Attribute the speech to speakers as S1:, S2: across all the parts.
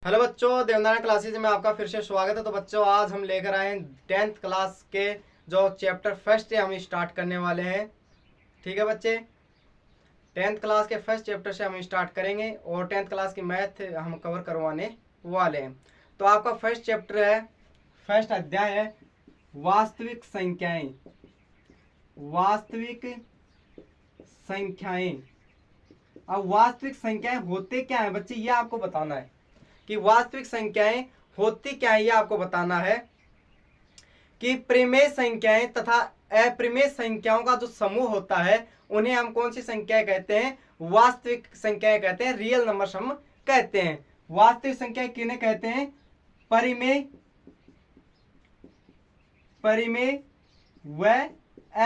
S1: Hello बच्चों, Devnarayan classes में आपका फिर से स्वागत है। तो बच्चों, आज हम लेकर आए हैं 10th क्लास के जो चैप्टर फर्स्ट है हम स्टार्ट करने वाले हैं। ठीक है बच्चे, 10th क्लास के फर्स्ट चैप्टर से हम स्टार्ट करेंगे और 10th क्लास की मैथ हम कवर करवाने वाले हैं। तो आपका फर्स्ट चैप्टर है, फर्स्ट अध्याय है वास्तविक संख्याएं। वास्तविक संख्याएं। अब वास्तविक संख्याएं होते क्या है बच्चे, ये आपको बताना है कि वास्तविक संख्याएं होती क्या है। ये आपको बताना है कि परिमेय संख्याएं तथा अपरिमेय संख्याओं का जो समूह होता है उन्हें हम कौन सी संख्याएं कहते हैं? वास्तविक संख्याएं कहते हैं, रियल नंबर्स हम कहते हैं। वास्तविक संख्याएं किन्हें कहते हैं? परिमेय, परिमेय व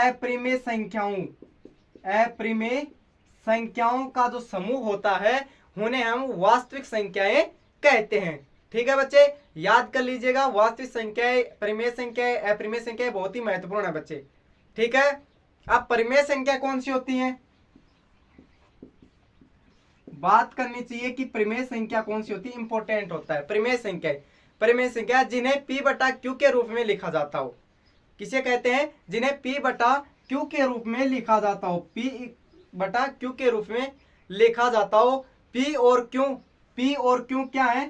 S1: अपरिमेय संख्याओं। अपरिमेय संख्याओं का जो समूह होता है उन्हें हम वास्तविक संख्याएं कहते हैं। ठीक है बच्चे, याद कर लीजिएगा, वास्तविक संख्याएं, परिमेय संख्याएं, अपरिमेय संख्याएं बहुत ही महत्वपूर्ण है बच्चे। ठीक है, अब परिमेय संख्या कौन सी होती है, बात करनी चाहिए कि परिमेय संख्या कौन सी होती है, इंपॉर्टेंट होता है। परिमेय संख्या, परिमेय संख्या जिन्हें P बटा Q के रूप में लिखा जाता हो। किसे कहते हैं? जिन्हें P बटा Q के रूप में लिखा जाता हो। P बटा Q के रूप में लिखा जाता हो। P और Q, P और Q क्या है?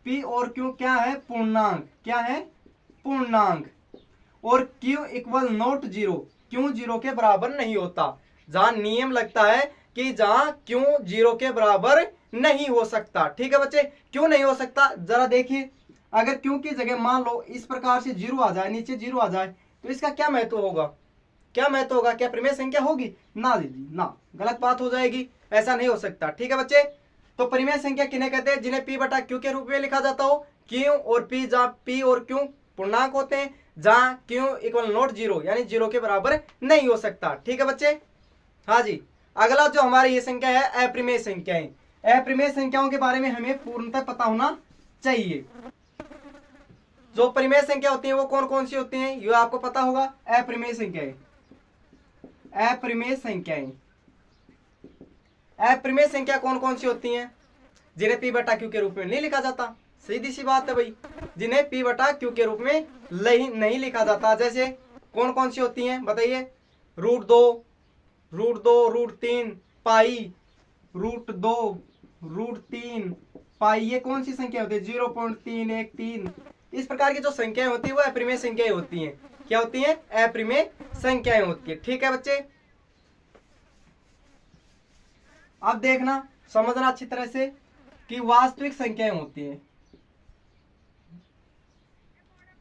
S1: P और Q क्या है? पूर्णांक। क्या है? पूर्णांक। और Q equal not zero, Q zero के बराबर नहीं होता। जहां नियम लगता है कि जहां Q जीरो के बराबर नहीं हो सकता। ठीक है बच्चे, क्यों नहीं हो सकता जरा देखिए। अगर Q की जगह मान लो इस प्रकार से जीरो आ जाए, नीचे जीरो आ जाए, तो इसका क्या महत्व होगा? क्या महत्व होगा? क्या परिमेय संख्या होगी? ना दीदी ना, गलत बात हो जाएगी, ऐसा नहीं हो सकता। ठीक है बच्चे, तो परिमेय संख्या किन्हें कहते हैं? जिन्हें P बटा Q के रूप में लिखा जाता हो। Q और P, जहां P और Q पूर्णांक होते हैं, जहां Q इक्वल नॉट जीरो यानी जीरो के बराबर नहीं हो सकता। ठीक है बच्चे, हाँ जी। अगला जो हमारी ये संख्या है अपरिमेय संख्याएं। अपरिमेय संख्याओं के बारे में हमें पूर्णतः पता होना चाहिए। जो परिमेय संख्या होती है वो कौन कौन सी होती हैं, ये आपको पता होगा। अपरिमेय संख्याएं, अपरिमेय संख्याएं, अपरिमेय संख्या कौन कौन सी होती हैं? जिन्हें P बटा Q के रूप में नहीं लिखा जाता। सीधी सी बात है भाई, जिन्हें P बटा Q के रूप में नहीं लिखा जाता। जैसे कौन कौन सी होती हैं बताइए? रूट दो, रूट तीन, पाई, रूट दो, रूट तीन, पाई, ये कौन सी संख्या होती है? 0.313। इस प्रकार की जो संख्याएं होती है वो अपरिमेय संख्याएं होती हैं। क्या होती हैं? अपरिमेय संख्याएं होती है। ठीक है बच्चे, अब देखना, समझना अच्छी तरह से कि वास्तविक संख्याएं होती हैं।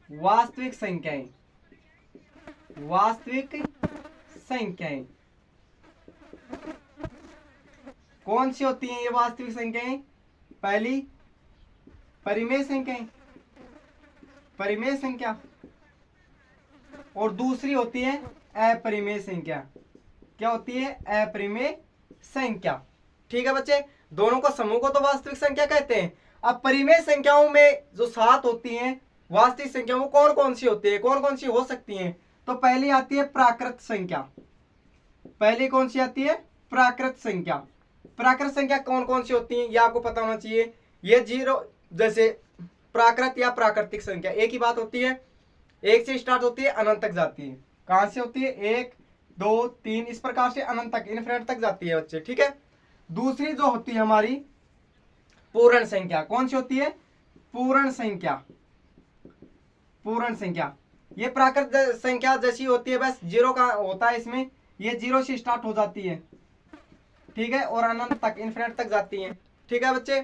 S1: वास्तविक संख्याएं, वास्तविक संख्याएं कौन सी होती हैं? ये वास्तविक संख्याएं, पहली परिमेय संख्याएं, परिमेय संख्या, और दूसरी होती है अपरिमेय संख्या। क्या होती है? अपरिमेय संख्या। ठीक है बच्चे, दोनों को समूह को तो वास्तविक संख्या कहते हैं। अब परिमेय संख्याओं में जो 7 होती हैं वास्तविक संख्या, वो कौन कौन सी होती है, कौन कौन सी हो सकती हैं? तो पहली आती है प्राकृत संख्या। पहली कौन सी आती है? प्राकृत संख्या। प्राकृत संख्या कौन कौन सी होती है ये आपको पता होना चाहिए। ये जीरो, जैसे प्राकृत या प्राकृतिक संख्या एक ही बात होती है, एक से स्टार्ट होती है, अनंत तक जाती है। कहां से होती है? 1 2 3, इस प्रकार से अनंत तक, इनफिनिट तक जाती है बच्चे। ठीक है, दूसरी जो होती है हमारी पूर्ण संख्या, कौन सी होती है? पूर्ण संख्या। पूर्ण संख्या ये प्राकृत संख्या जैसी होती है, बस जीरो का होता है इसमें, ये जीरो से स्टार्ट हो जाती है। ठीक है, और अनंत तक, इनफिनिट तक जाती है। ठीक है बच्चे,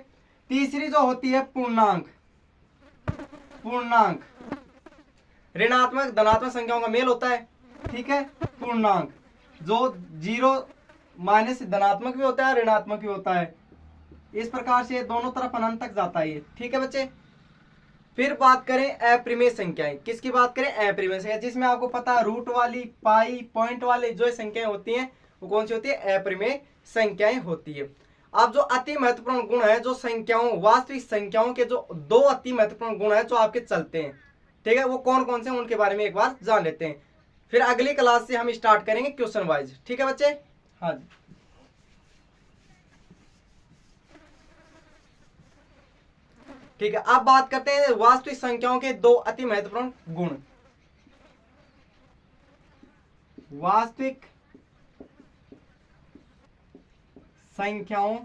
S1: तीसरी जो होती है पूर्णांक। पूर्णांक ऋणात्मक धनात्मक संख्याओं का मेल होता है। ठीक है, पूर्णांक जो जीरो माइनस धनात्मक भी होता है, ऋणात्मक भी होता है, इस प्रकार से दोनों तरफ अनंत तक जाता है। ठीक है बच्चे, फिर बात करें अपरिमेय संख्याएं। किसकी बात करें? अपरिमेय संख्या, जिसमें आपको पता है रूट वाली, पाई, पॉइंट वाले जो संख्याएं होती हैं वो कौन सी होती है? अपरिमेय संख्याएं होती है। अब जो अति महत्वपूर्ण गुण है, जो संख्याओं, वास्तविक संख्याओं के जो 2 अति महत्वपूर्ण गुण है जो आपके चलते हैं, ठीक है, वो कौन कौन से, उनके बारे में एक बार जान लेते हैं। फिर अगली क्लास से हम स्टार्ट करेंगे क्वेश्चन वाइज। ठीक है बच्चे, हाँ जी। ठीक है, अब बात करते हैं वास्तविक संख्याओं के दो अति महत्वपूर्ण गुण। वास्तविक संख्याओं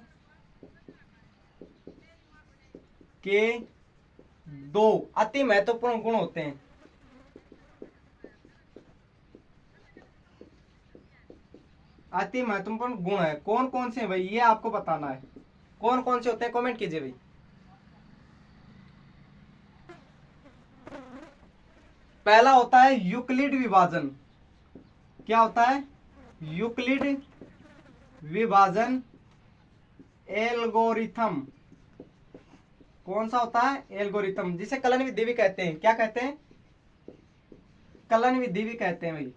S1: के दो अति महत्वपूर्ण गुण होते हैं। अति महत्वपूर्ण गुण है, कौन कौन से हैं भाई, ये आपको बताना है। कौन कौन से होते हैं, कमेंट कीजिए भाई। पहला होता है यूक्लिड विभाजन। क्या होता है? यूक्लिड विभाजन एल्गोरिथम। कौन सा होता है? एल्गोरिथम, जिसे कलन विधि भी कहते हैं। क्या कहते हैं? कलन विधि भी कहते हैं भाई।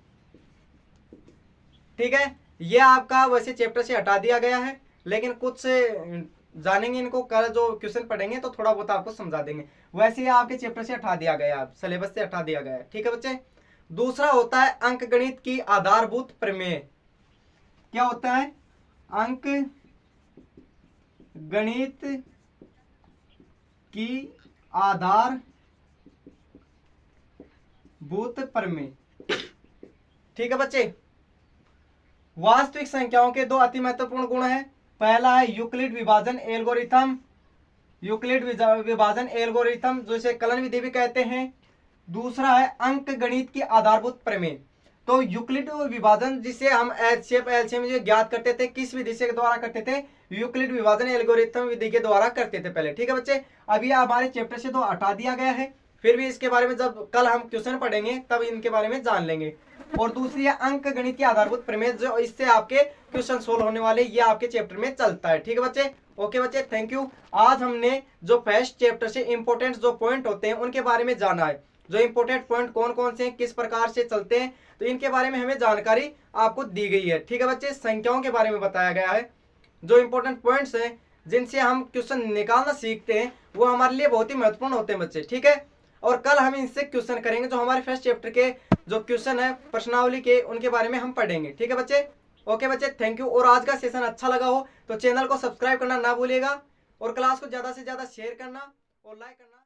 S1: ठीक है, ये आपका वैसे चैप्टर से हटा दिया गया है, लेकिन कुछ जानेंगे इनको, कल जो क्वेश्चन पढ़ेंगे तो थोड़ा बहुत आपको समझा देंगे। वैसे ये आपके चैप्टर से हटा दिया गया, सिलेबस से हटा दिया गया है। ठीक है बच्चे। दूसरा होता है अंकगणित की आधारभूत प्रमेय। क्या होता है? अंक गणित की आधारभूत प्रमेय। ठीक है बच्चे। वास्तविक संख्याओं के दो अति महत्वपूर्ण गुण हैं। पहला है यूक्लिड विभाजन एल्गोरिथम। यूक्लिड विभाजन एल्गोरिथम जिसे कलन विधि भी कहते हैं। दूसरा है अंक गणित की आधारभूत प्रमेय। तो यूक्लिड विभाजन जिसे हम एलसीएम ज्ञात करते थे, किस विधि से द्वारा करते थे? यूक्लिड विभाजन एल्गोरिथम विधि के द्वारा करते थे पहले। ठीक है बच्चे। अभी हमारे चैप्टर से तो हटा दिया गया है, फिर भी इसके बारे में जब कल हम क्वेश्चन पढ़ेंगे तब इनके बारे में जान लेंगे। और दूसरी है अंक गणित की आधारभूत प्रमेय, जो इससे आपके क्वेश्चन सोल्व होने वाले, ये आपके चैप्टर में चलता है। ठीक है बच्चे। ओके बच्चे, थैंक यू। आज हमने जो फर्स्ट चैप्टर से इंपॉर्टेंट जो पॉइंट होते हैं उनके बारे में जाना है। जो इंपॉर्टेंट पॉइंट कौन कौन से हैं, किस प्रकार से चलते हैं, तो इनके बारे में हमें जानकारी आपको दी गई है। ठीक है बच्चे। संख्याओं के बारे में बताया गया है। जो इंपॉर्टेंट पॉइंट्स हैं जिनसे हम क्वेश्चन निकालना सीखते हैं, वो हमारे लिए बहुत ही महत्वपूर्ण होते हैं बच्चे। ठीक है। और कल हम इनसे क्वेश्चन करेंगे, जो हमारे फर्स्ट चैप्टर के जो क्वेश्चन है प्रश्नावली के, उनके बारे में हम पढ़ेंगे। ठीक है बच्चे। ओके बच्चे, थैंक यू। और आज का सेशन अच्छा लगा हो तो चैनल को सब्सक्राइब करना ना भूलिएगा, और क्लास को ज्यादा से ज्यादा शेयर करना और लाइक करना।